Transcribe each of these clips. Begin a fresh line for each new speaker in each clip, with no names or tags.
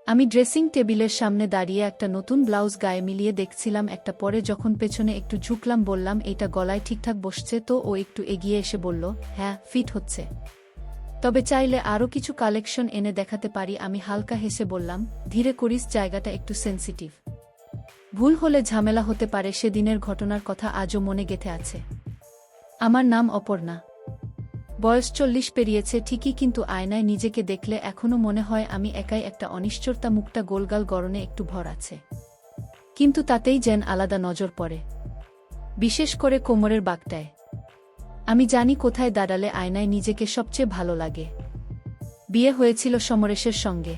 আমি ড্রেসিং টেবিলের সামনে দাঁড়িয়ে একটা নতুন ব্লাউজ গায়ে মিলিয়ে দেখছিলাম একটা পরে যখন পেছনে একটু ঝুঁকলাম বললাম এইটা গলায় ঠিকঠাক বসছে তো ও একটু এগিয়ে এসে বলল হ্যাঁ ফিট হচ্ছে তবে চাইলে আরও কিছু কালেকশন এনে দেখাতে পারি আমি হালকা হেসে বললাম ধীরে করিস জায়গাটা একটু সেন্সিটিভ ভুল হলে ঝামেলা হতে পারে সেদিনের ঘটনার কথা আজও মনে গেঁথে আছে আমার নাম অপর্ণা বয়স 40 পেরিয়েছে ঠিকই কিন্তু আয়নায় নিজেকে দেখলে এখনও মনে হয় আমি একাই একটা অনিশ্চয়তা মুখটা গোলগাল গড়নে একটু ভর আছে কিন্তু তাতেই যেন আলাদা নজর পড়ে বিশেষ করে কোমরের বাঁকটায় আমি জানি কোথায় দাঁড়ালে আয়নায় নিজেকে সবচেয়ে ভালো লাগে বিয়ে হয়েছিল সমরেশের সঙ্গে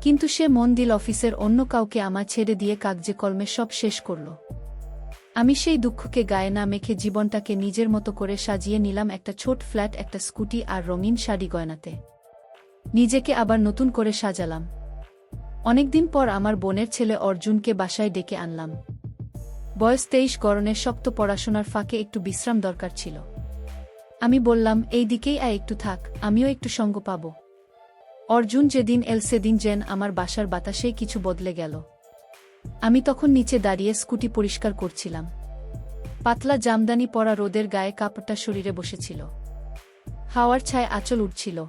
কিন্তু সে মন দিল অফিসের অন্য কাউকে আমার ছেড়ে দিয়ে কাগজে কলমে সব শেষ করল আমি সেই দুঃখকে গায়ে না মেখে জীবনটাকে নিজের মতো করে সাজিয়ে নিলাম একটা ছোট ফ্ল্যাট একটা স্কুটি আর রঙিন শাড়ি গয়নাতে নিজেকে আবার নতুন করে সাজালাম অনেকদিন পর আমার বোনের ছেলে অর্জুনকে বাসায় ডেকে আনলাম বয়স 23 গরনের শক্ত পড়াশোনার ফাঁকে একটু বিশ্রাম দরকার ছিল আমি বললাম এই দিকেই একটু থাক আমিও একটু সঙ্গ পাব অর্জুন যেদিন এল সেদিন যেন আমার বাসার বাতাসেই কিছু বদলে গেল আমি তখন নিচে দাঁড়িয়ে স্কুটি পরিষ্কার করছিলাম পাতলা জামদানি পরা রোদের গায়ে কাপড়টা শরীরে বসেছিল হাওয়ার ছায় আঁচল উঠছিল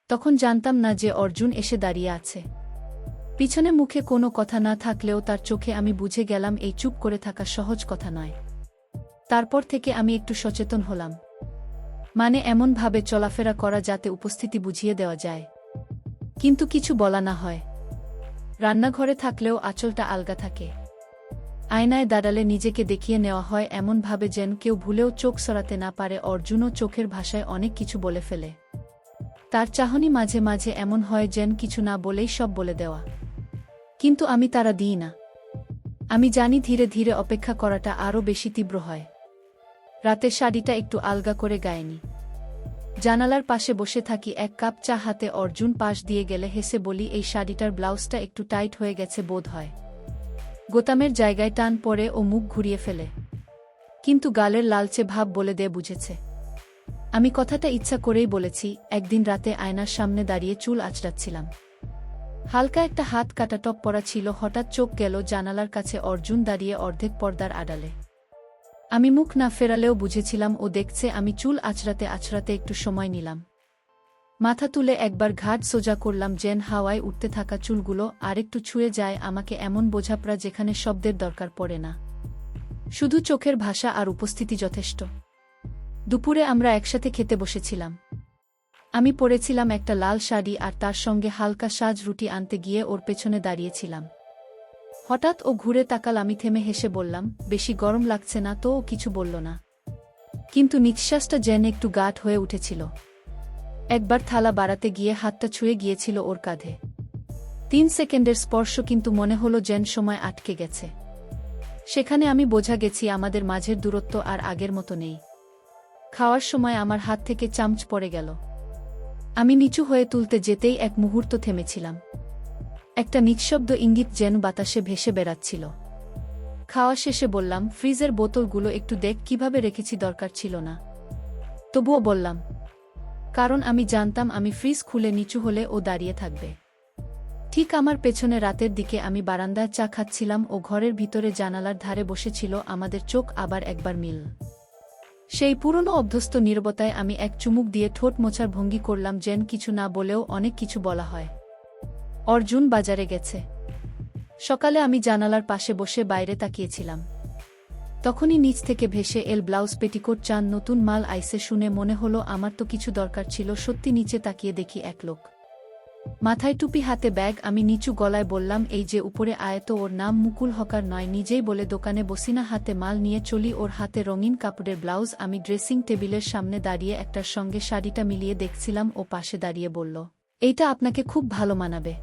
তখন জানতাম না যে অর্জুন এসে দাঁড়িয়ে আছে পিছনে মুখে কোনো কথা না থাকলেও তার চোখে আমি বুঝে গেলাম এই চুপ করে থাকা সহজ কথা নয় তারপর থেকে আমি একটু সচেতন হলাম মানে এমনভাবে চলাফেরা করা যাতে উপস্থিতি বুঝিয়ে দেওয়া যায় কিন্তু কিছু বলা না হয় রান্নাঘরে থাকলেও আঁচলটা আলগা থাকে আয়নায় দাঁড়ালে নিজেকে দেখিয়ে নেওয়া হয় এমনভাবে যেন কেউ ভুলেও চোখ সরাতে না পারে অর্জুনও চোখের ভাষায় অনেক কিছু বলে ফেলে তার চাহনি মাঝে মাঝে এমন হয় যেন কিছু না বলেই সব বলে দেওয়া কিন্তু আমি তারা দিই না আমি জানি ধীরে ধীরে অপেক্ষা করাটা আরও বেশি তীব্র হয় রাতের শাড়িটা একটু আলগা করে গায়নি জানালার পাশে বসে থাকি এক কাপ চা হাতে অর্জুন পাশ দিয়ে গেলে হেসে বলি এই শাড়িটার ব্লাউজটা একটু টাইট হয়ে গেছে বোধ হয় গোতামের জায়গায় টান পড়ে ও মুখ ঘুরিয়ে ফেলে কিন্তু গালের লালচে ভাব বলে দে বুঝেছে আমি কথাটা ইচ্ছা করেই বলেছি একদিন রাতে আয়নার সামনে দাঁড়িয়ে চুল আঁচড়াচ্ছিলাম হালকা একটা হাত কাটা টপ পরা ছিল হঠাৎ চোখ গেল জানালার কাছে অর্জুন দাঁড়িয়ে অর্ধেক পর্দার আড়ালে আমি মুখ না ফেরালেও বুঝেছিলাম ও দেখছে আমি চুল আঁচড়াতে আঁচড়াতে একটু সময় নিলাম মাথা তুলে একবার ঘাট সোজা করলাম যেন হাওয়ায় উঠতে থাকা চুলগুলো আরেকটু ছুঁয়ে যায় আমাকে এমন বোঝাপড়া যেখানে শব্দের দরকার পড়ে না শুধু চোখের ভাষা আর উপস্থিতি যথেষ্ট দুপুরে আমরা একসাথে খেতে বসেছিলাম আমি পরেছিলাম একটা লাল শাড়ি আর তার সঙ্গে হালকা সাজ রুটি আনতে গিয়ে ওর পেছনে দাঁড়িয়েছিলাম হঠাৎ ও ঘুরে তাকাল আমি থেমে হেসে বললাম বেশি গরম লাগছে না তো ও কিছু বলল না কিন্তু নিঃশ্বাসটা যেন একটু গাঢ় হয়ে উঠেছিল একবার থালা বাড়াতে গিয়ে হাতটা ছুঁয়ে গিয়েছিল ওর কাঁধে 3 সেকেন্ডের স্পর্শ কিন্তু মনে হলো যেন সময় আটকে গেছে সেখানে আমি বোঝা গেছি আমাদের মাঝের দূরত্ব আর আগের মতো নেই খাওয়ার সময় আমার হাত থেকে চামচ পড়ে গেল আমি নিচু হয়ে তুলতে যেতেই এক মুহূর্ত থেমেছিলাম একটা নিঃশব্দ ইঙ্গিত যেন বাতাসে ভেসে বেড়াচ্ছিল খাওয়া শেষে বললাম ফ্রিজের বোতলগুলো একটু দেখ কিভাবে রেখেছি দরকার ছিল না তবুও বললাম কারণ আমি জানতাম আমি ফ্রিজ খুলে নিচু হলে ও দাঁড়িয়ে থাকবে ঠিক আমার পেছনে রাতের দিকে আমি বারান্দায় চা খাচ্ছিলাম ও ঘরের ভিতরে জানালার ধারে বসেছিল আমাদের চোখ আবার একবার মিল সেই পুরনো অভ্যস্ত নীরবতায় আমি এক চুমুক দিয়ে ঠোঁট মোছার ভঙ্গি করলাম যেন কিছু না বলেও অনেক কিছু বলা হয় অর্জুন বাজারে গেছে সকালে আমি জানালার পাশে বসে বাইরে তাকিয়েছিলাম তখনই নিচ থেকে ভেসে এল ব্লাউজ পেটিকোট চান নতুন মাল আইসে শুনে মনে হলো আমার তো কিছু দরকার ছিল সত্যি নিচে তাকিয়ে দেখি এক লোক মাথায় টুপি হাতে ব্যাগ আমি নিচু গলায় বললাম এই যে উপরে আয়ত ওর নাম মুকুল হকার নয় নিজেই বলে দোকানে বসিনা হাতে মাল নিয়ে চলি ওর হাতে রঙিন কাপড়ের ব্লাউজ আমি ড্রেসিং টেবিলের সামনে দাঁড়িয়ে একটার সঙ্গে শাড়িটা মিলিয়ে দেখছিলাম ও পাশে দাঁড়িয়ে বলল এইটা আপনাকে খুব ভালো মানাবে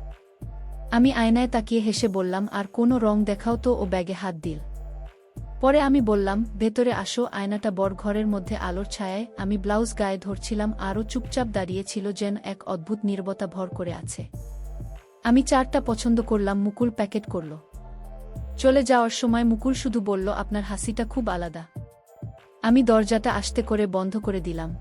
আমি আয়নায় তাকিয়ে হেসে বললাম আর কোনো রং দেখাও তো ও ব্যাগে হাত দিল পরে আমি বললাম ভেতরে আসো আয়নাটা বড় ঘরের মধ্যে আলোর ছায়ায় আমি ব্লাউজ গায়ে ধরছিলাম আরও চুপচাপ দাঁড়িয়েছিল যেন এক অদ্ভুত নীরবতা ভর করে আছে আমি চারটা পছন্দ করলাম মুকুল প্যাকেট করল চলে যাওয়ার সময় মুকুল শুধু বলল আপনার হাসিটা খুব আলাদা আমি দরজাটা আস্তে করে বন্ধ করে দিলাম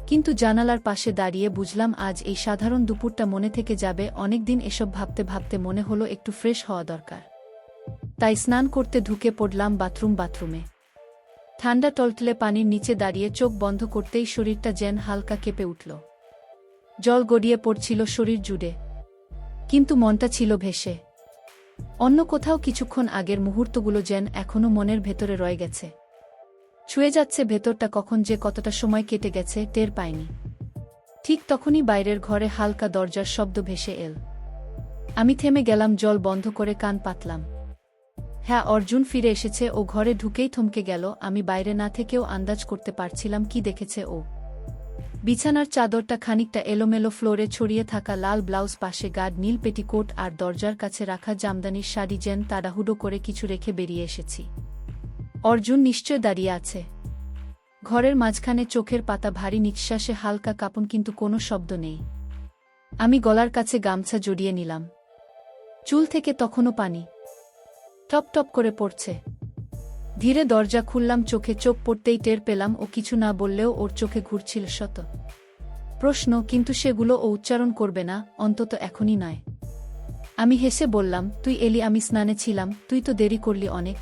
কিন্তু জানালার পাশে দাঁড়িয়ে বুঝলাম আজ এই সাধারণ দুপুরটা মনে থেকে যাবে অনেকদিন। এসব ভাবতে ভাবতে মনে হলো একটু ফ্রেশ হওয়া দরকার। তাই স্নান করতে ঢুকে পড়লাম বাথরুমে। ঠান্ডা টলটলে পানির নিচে দাঁড়িয়ে চোখ বন্ধ করতেই শরীরটা যেন হালকা কেঁপে উঠল। জল গড়িয়ে পড়ছিল শরীর জুড়ে, কিন্তু মনটা ছিল ভেসে অন্য কোথাও। কিছুক্ষণ আগের মুহূর্তগুলো যেন এখনো মনের ভেতরে রয়ে গেছে, ছুঁয়ে যাচ্ছে ভেতরটা। কখন যে কতটা সময় কেটে গেছে টের পাইনি। ঠিক তখনই বাইরের ঘরে হালকা দরজার শব্দ ভেসে এল। আমি থেমে গেলাম, জল বন্ধ করে কান পাতলাম। হ্যাঁ, অর্জুন ফিরে এসেছে। ও ঘরে ঢুকেই থমকে গেল। আমি বাইরে না থেকেও আন্দাজ করতে পারছিলাম কি দেখেছে ও। বিছানার চাদরটা খানিকটা এলোমেলো, ফ্লোরে ছড়িয়ে থাকা লাল ব্লাউজ, পাশে গাঢ় নীল পেটিকোট, আর দরজার কাছে রাখা জামদানির শাড়ি। যেন তাড়াহুড়ো করে কিছু রেখে বেরিয়ে এসেছি। অর্জুন নিশ্চয় দাঁড়িয়ে আছে ঘরের মাঝখানে, চোখের পাতা ভারী, নিঃশ্বাসে হালকা কাঁপন, কিন্তু কোনো শব্দ নেই। আমি গলার কাছে গামছা জড়িয়ে নিলাম। চুল থেকে তখনও পানি টপ টপ করে পড়ছে। ধীরে দরজা খুললাম। চোখে চোখ পড়তেই টের পেলাম ও কিছু না বললেও ওর চোখে ঘুরছিল শত প্রশ্ন, কিন্তু সেগুলো ও উচ্চারণ করবে না, অন্তত এখনই নয়। আমি হেসে বললাম, তুই এলি, আমি স্নানে ছিলাম, তুই তো দেরি করলি অনেক।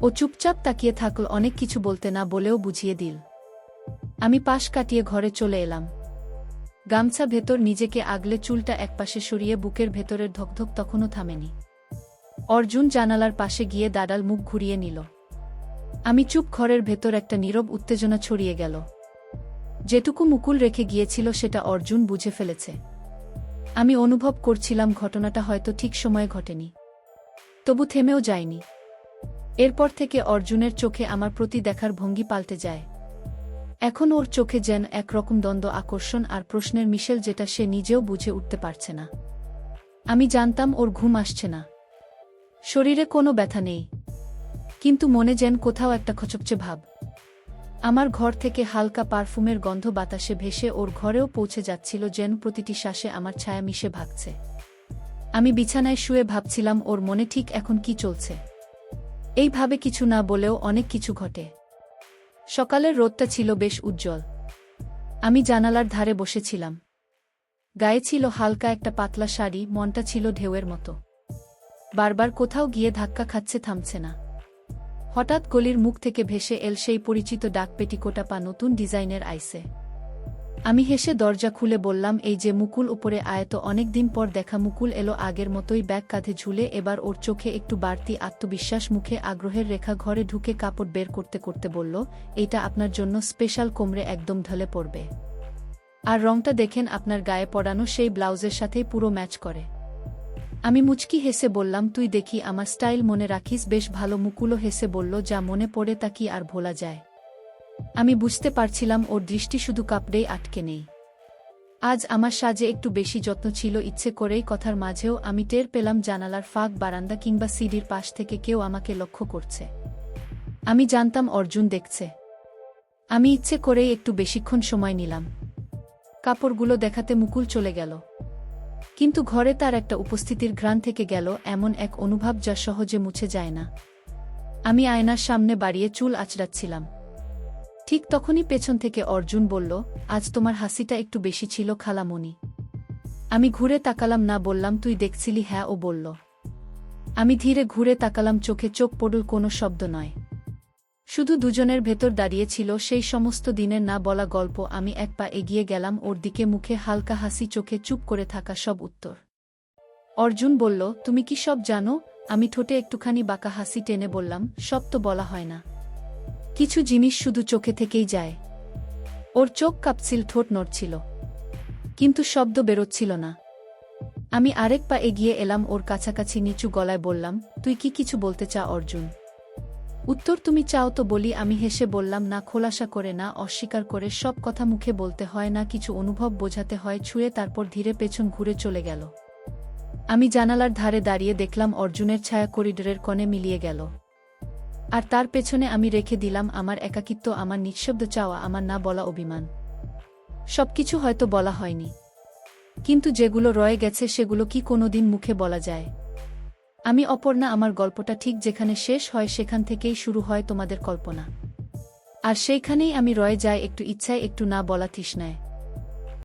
ও চুপচাপ তাকিয়ে থাকল, অনেক কিছু বলতে না বলেও বুঝিয়ে দিল। আমি পাশ কাটিয়ে ঘরে চলে এলাম। গামছা ভেতর নিজেকে আগলে চুলটা একপাশে সরিয়ে বুকের ভেতরের ধকধক তখনও থামেনি। অর্জুন জানালার পাশে গিয়ে দাঁড়াল, মুখ ঘুরিয়ে নিল। আমি চুপ। ঘরের ভেতর একটা নীরব উত্তেজনা ছড়িয়ে গেল। যেটুকু মুকুল রেখে গিয়েছিল সেটা অর্জুন বুঝে ফেলেছে। আমি অনুভব করছিলাম ঘটনাটা হয়তো ঠিক সময়ে ঘটেনি, তবু থেমেও যায়নি। এরপর থেকে অর্জুনের চোখে আমার প্রতি দেখার ভঙ্গি পাল্টে যায়। এখন ওর চোখে যেন একরকম দ্বন্দ্ব, আকর্ষণ আর প্রশ্নের মিশেল, যেটা সে নিজেও বুঝে উঠতে পারছে না। আমি জানতাম ওর ঘুম আসছে না, শরীরে কোনো ব্যথা নেই, কিন্তু মনে যেন কোথাও একটা খচকচে ভাব। আমার ঘর থেকে হালকা পারফিউমের গন্ধ বাতাসে ভেসে ওর ঘরেও পৌঁছে যাচ্ছিল, যেন প্রতিটি শ্বাসে আমার ছায়া মিশে ভাগছে। আমি বিছানায় শুয়ে ভাবছিলাম ওর মনে ঠিক এখন কি চলছে। এইভাবে কিছু না বলেও অনেক কিছু ঘটে। সকালের রোদটা ছিল বেশ উজ্জ্বল। আমি জানালার ধারে বসেছিলাম। গায়ে ছিল হালকা একটা পাতলা শাড়ি, মনটা ছিল ঢেউয়ের মতো, বারবার কোথাও গিয়ে ধাক্কা খাচ্ছে, থামছে না। হঠাৎ গলির মুখ থেকে ভেসে এল সেই পরিচিত ডাক, পেটিকোটা পা, নতুন ডিজাইনের আইসে। আমি হেসে দরজা খুলে বললাম, এই যে মুকুল, উপরে আয় তো। অনেকদিন পর দেখা মুকুল এলো আগের মতোই, ব্যাগ কাঁধে ঝুলে। এবার ওর চোখে একটু বাড়তি আত্মবিশ্বাস, মুখে আগ্রহের রেখা। ঘরে ঢুকে কাপড় বের করতে করতে বলল, এইটা আপনার জন্য স্পেশাল, কোমরে একদম ঢলে পড়বে। আর রংটা দেখেন, আপনার গায়ে পরানো সেই ব্লাউজের সাথেই পুরো ম্যাচ করে। আমি মুচকি হেসে বললাম, তুই দেখি আমার স্টাইল মনে রাখিস, বেশ ভালো। মুকুলও হেসে বলল, যা মনে পড়ে তা কি আর ভোলা যায়। আমি বুঝতে পারছিলাম ওর দৃষ্টি শুধু কাপড়েই আটকে নেই। আজ আমার সাজে একটু বেশি যত্ন ছিল, ইচ্ছে করেই। কথার মাঝেও আমি টের পেলাম জানালার ফাঁক, বারান্দা কিংবা সিঁড়ির পাশ থেকে কেউ আমাকে লক্ষ্য করছে। আমি জানতাম অর্জুন দেখছে। আমি ইচ্ছে করেই একটু বেশিক্ষণ সময় নিলাম। কাপড়গুলো দেখাতে মুকুল চলে গেল, কিন্তু ঘরে তার একটা উপস্থিতির ঘ্রাণ থেকে গেল, এমন এক অনুভব যা সহজে মুছে যায় না। আমি আয়নার সামনে বাড়িয়ে চুল আঁচড়াচ্ছিলাম। ঠিক তখনই পেছন থেকে অর্জুন বলল, আজ তোমার হাসিটা একটু বেশি ছিল খালামণি। আমি ঘুরে তাকালাম। না বললাম, তুই দেখছিলি? হ্যাঁ, ও বলল। আমি ধীরে ঘুরে তাকালাম, চোখে চোখ পড়ল, কোনো শব্দ নয়, শুধু দুজনের ভেতর দাঁড়িয়ে ছিল সেই সমস্ত দিনের না বলা গল্প। আমি এক পা এগিয়ে গেলাম ওর দিকে, মুখে হালকা হাসি, চোখে চুপ করে থাকা সব উত্তর। অর্জুন বলল, তুমি কি সব জানো? আমি ঠোঁটে একটুখানি বাঁকা হাসি টেনে বললাম, সব তো বলা হয় না, কিছু জিনিস শুধু চোখে থেকেই যায়। ওর চোখ কাঁপছিল, ঠোঁট নড়ছিল, কিন্তু শব্দ বেরোচ্ছিল না। আমি আরেক পা এগিয়ে এলাম ওর কাছাকাছি, নিচু গলায় বললাম, তুই কি কিছু বলতে চা অর্জুন? উত্তর তুমি চাও তো বলি। আমি হেসে বললাম, না, খোলাসা করে না, অস্বীকার করে। সব কথা মুখে বলতে হয় না, কিছু অনুভব বোঝাতে হয় ছুঁয়ে। তারপর ধীরে পেছন ঘুরে চলে গেল। আমি জানালার ধারে দাঁড়িয়ে দেখলাম অর্জুনের ছায়া করিডোরের কোণে মিলিয়ে গেল, আর তার পেছনে আমি রেখে দিলাম আমার একাকিত্ব, আমার নিঃশব্দ চাওয়া, আমার না বলা অভিমান। সবকিছু হয়তো বলা হয়নি, কিন্তু যেগুলো রয়ে গেছে সেগুলো কি কোনোদিন মুখে বলা যায়? আমি অপর্ণা, আমার গল্পটা ঠিক যেখানে শেষ হয় সেখান থেকেই শুরু হয় তোমাদের কল্পনা। আর সেইখানেই আমি রয়ে যাই একটু ইচ্ছায় একটু না বলা তৃষ্ণায়।